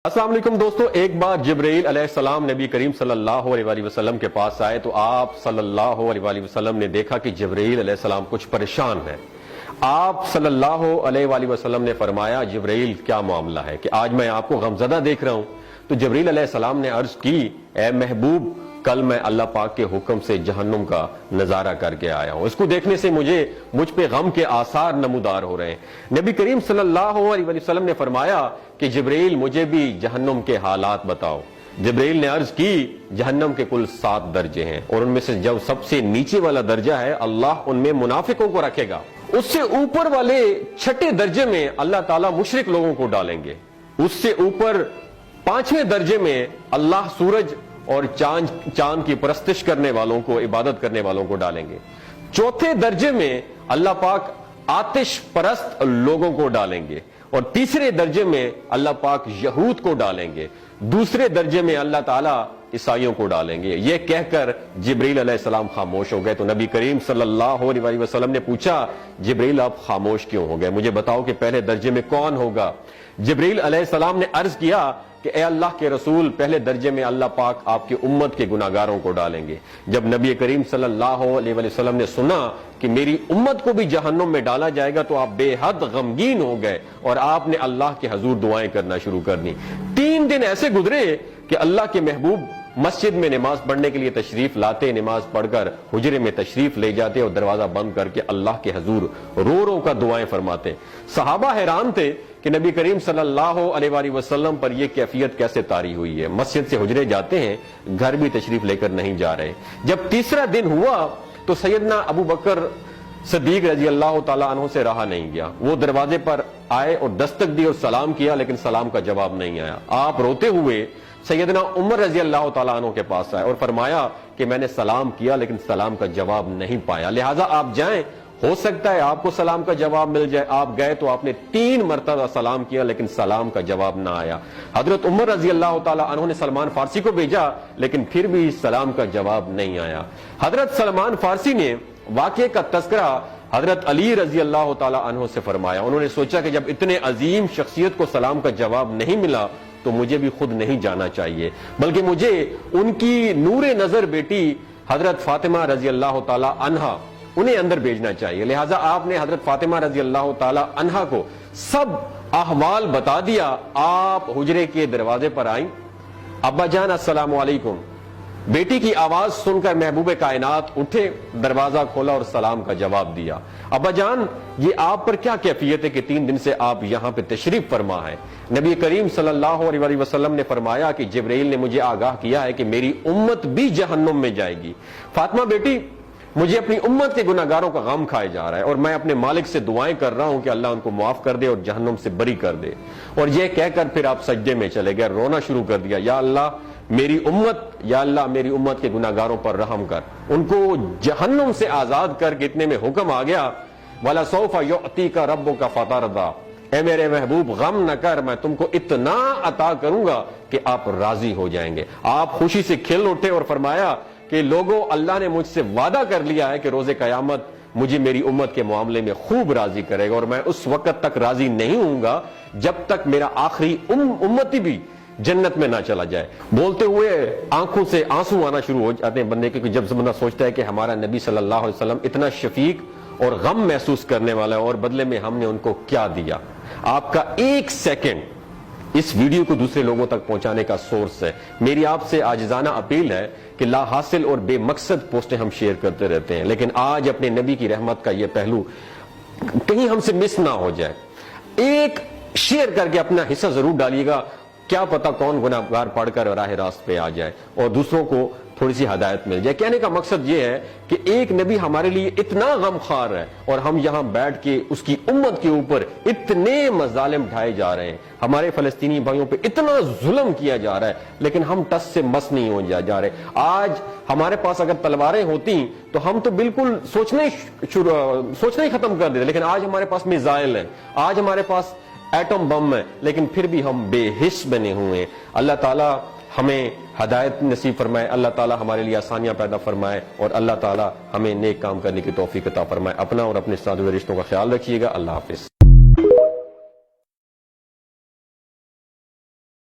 السلام علیکم دوستو، ایک بار جبرائیل علیہ السلام نبی کریم صلی اللہ علیہ وآلہ وسلم کے پاس آئے تو آپ صلی اللہ علیہ وآلہ وسلم نے دیکھا کہ جبرائیل علیہ السلام کچھ پریشان ہے۔ آپ صلی اللہ علیہ وآلہ وسلم نے فرمایا جبرائیل کیا معاملہ ہے کہ آج میں آپ کو غمزدہ دیکھ رہا ہوں؟ تو جبرائیل علیہ السلام نے عرض کی اے محبوب، کل میں اللہ پاک کے حکم سے جہنم کا نظارہ کر کے آیا ہوں، اس کو دیکھنے سے مجھ پہ غم کے آثار نمودار ہو رہے ہیں۔ نبی کریم صلی اللہ علیہ وسلم نے فرمایا کہ جبرائیل مجھے بھی جہنم کے حالات بتاؤ۔ جبرائیل نے عرض کی جہنم کے کل 7 درجے ہیں اور ان میں سے جو سب سے نیچے والا درجہ ہے اللہ ان میں منافقوں کو رکھے گا، اس سے اوپر والے 6 درجے میں اللہ تعالیٰ مشرک لوگوں کو ڈالیں گے، اس سے اوپر 5ویں درجے میں اللہ سورج اور چاند کی پرستش کرنے والوں کو، عبادت کرنے والوں کو ڈالیں گے، 4تھے درجے میں اللہ پاک آتش پرست لوگوں کو ڈالیں گے، اور 3رے درجے میں اللہ پاک یہود کو ڈالیں گے، 2 درجے میں اللہ تعالیٰ عیسائیوں کو ڈالیں گے۔ یہ کہہ کر جبرائیل علیہ السلام خاموش ہو گئے تو نبی کریم صلی اللہ علیہ وسلم نے پوچھا جبرائیل آپ خاموش کیوں ہو گئے؟ مجھے بتاؤ کہ پہلے درجے میں کون ہوگا؟ جبرائیل علیہ السلام نے عرض کیا کہ اے اللہ کے رسول، پہلے درجے میں اللہ پاک آپ کی امت کے گناہگاروں کو ڈالیں گے۔ جب نبی کریم صلی اللہ علیہ وسلم نے سنا کہ میری امت کو بھی جہنم میں ڈالا جائے گا تو آپ بے حد غمگین ہو گئے اور آپ نے اللہ کے حضور دعائیں کرنا شروع کر دی۔ 3 دن ایسے گزرے کہ اللہ کے محبوب مسجد میں نماز پڑھنے کے لیے تشریف لاتے، نماز پڑھ کر حجرے میں تشریف لے جاتے اور دروازہ بند کر کے اللہ کے حضور رو رو کر دعائیں فرماتے۔ صحابہ حیران تھے کہ نبی کریم صلی اللہ علیہ وآلہ وسلم پر یہ کیفیت کیسے طاری ہوئی ہے، مسجد سے حجرے جاتے ہیں، گھر بھی تشریف لے کر نہیں جا رہے۔ جب 3را دن ہوا تو سیدنا ابو بکر صدیق رضی اللہ تعالیٰ عنہ سے رہا نہیں گیا، وہ دروازے پر آئے اور دستک دی اور سلام کیا لیکن سلام کا جواب نہیں آیا۔ آپ روتے ہوئے سیدنا عمر رضی اللہ تعالیٰ عنہ کے پاس آئے اور فرمایا کہ میں نے سلام کیا لیکن سلام کا جواب نہیں پایا، لہٰذا آپ جائیں، ہو سکتا ہے آپ کو سلام کا جواب مل جائے۔ آپ گئے تو آپ نے 3 مرتبہ سلام کیا لیکن سلام کا جواب نہ آیا۔ حضرت عمر رضی اللہ تعالیٰ عنہ نے سلمان فارسی کو بھیجا لیکن پھر بھی سلام کا جواب نہیں آیا۔ حضرت سلمان فارسی نے واقعے کا تذکرہ حضرت علی رضی اللہ تعالیٰ عنہ سے فرمایا۔ انہوں نے سوچا کہ جب اتنے عظیم شخصیت کو سلام کا جواب نہیں ملا تو مجھے بھی خود نہیں جانا چاہیے، بلکہ مجھے ان کی نور نظر بیٹی حضرت فاطمہ رضی اللہ تعالیٰ عنہا انہیں اندر بھیجنا چاہیے۔ لہٰذا آپ نے حضرت فاطمہ رضی اللہ تعالیٰ عنہا کو سب احوال بتا دیا۔ آپ حجرے کے دروازے پر آئیں، ابا جان السلام علیکم، بیٹی کی آواز سن کر محبوب کائنات اٹھے، دروازہ کھولا اور سلام کا جواب دیا۔ ابا جان یہ آپ پر کیا کیفیت ہے کہ 3 دن سے آپ یہاں پہ تشریف فرما ہے؟ نبی کریم صلی اللہ علیہ وسلم نے فرمایا کہ جبرائیل نے مجھے آگاہ کیا ہے کہ میری امت بھی جہنم میں جائے گی۔ فاطمہ بیٹی، مجھے اپنی امت کے گناہگاروں کا غم کھائے جا رہا ہے اور میں اپنے مالک سے دعائیں کر رہا ہوں کہ اللہ ان کو معاف کر دے اور جہنم سے بری کر دے۔ اور یہ کہہ کر پھر آپ سجدے میں چلے گئے، رونا شروع کر دیا، یا اللہ میری امت کے گناہگاروں پر رحم کر، ان کو جہنم سے آزاد کر کے اتنے میں حکم آ گیا وَلَسَوْفَ يُعْطِيكَ رَبُّكَ فَتَرْضَىٰ، اے میرے محبوب غم نہ کر، میں تم کو اتنا عطا کروں گا کہ آپ راضی ہو جائیں گے۔ آپ خوشی سے کھل اٹھے اور فرمایا کہ لوگوں، اللہ نے مجھ سے وعدہ کر لیا ہے کہ روز قیامت مجھے میری امت کے معاملے میں خوب راضی کرے گا، اور میں اس وقت تک راضی نہیں ہوں گا جب تک میرا آخری امتی بھی جنت میں نہ چلا جائے۔ بولتے ہوئے آنکھوں سے آنسو آنا شروع ہو جاتے ہیں بندے کے، جب بندہ سوچتا ہے کہ ہمارا نبی صلی اللہ علیہ وسلم اتنا شفیق اور غم محسوس کرنے والا ہے اور بدلے میں ہم نے ان کو کیا دیا۔ آپ کا 1 سیکنڈ اس ویڈیو کو دوسرے لوگوں تک پہنچانے کا سورس ہے۔ میری آپ سے عاجزانہ اپیل ہے کہ لا حاصل اور بے مقصد پوسٹیں ہم شیئر کرتے رہتے ہیں، لیکن آج اپنے نبی کی رحمت کا یہ پہلو کہیں ہم سے مس نہ ہو جائے۔ ایک شیئر کر کے اپنا حصہ ضرور ڈالیے گا، کیا پتا کون گناہگار پڑھ کر راہ راست پہ آ جائے اور دوسروں کو تھوڑی سی ہدایت مل جائے۔ کہنے کا مقصد یہ ہے کہ ایک نبی ہمارے لیے اتنا غم خوار ہے اور ہم یہاں بیٹھ کے اس کی امت کے اوپر اتنے مظالم ڈھائے جا رہے ہیں، ہمارے فلسطینی بھائیوں پہ اتنا ظلم کیا جا رہا ہے، لیکن ہم ٹس سے مس نہیں ہو جا رہے۔ آج ہمارے پاس اگر تلواریں ہوتی تو ہم تو بالکل سوچنا ہی ختم کر دیتے، لیکن آج ہمارے پاس میزائل ہیں، آج ہمارے پاس ایٹم بم ہے، لیکن پھر بھی ہم بے حس بنے ہوئے ہیں۔ اللہ تعالیٰ ہمیں ہدایت نصیب فرمائے، اللہ تعالیٰ ہمارے لیے آسانیاں پیدا فرمائے اور اللہ تعالیٰ ہمیں نیک کام کرنے کی توفیق عطا فرمائے۔ اپنا اور اپنے ساتھ ہوئے رشتوں کا خیال رکھیے گا۔ اللہ حافظ۔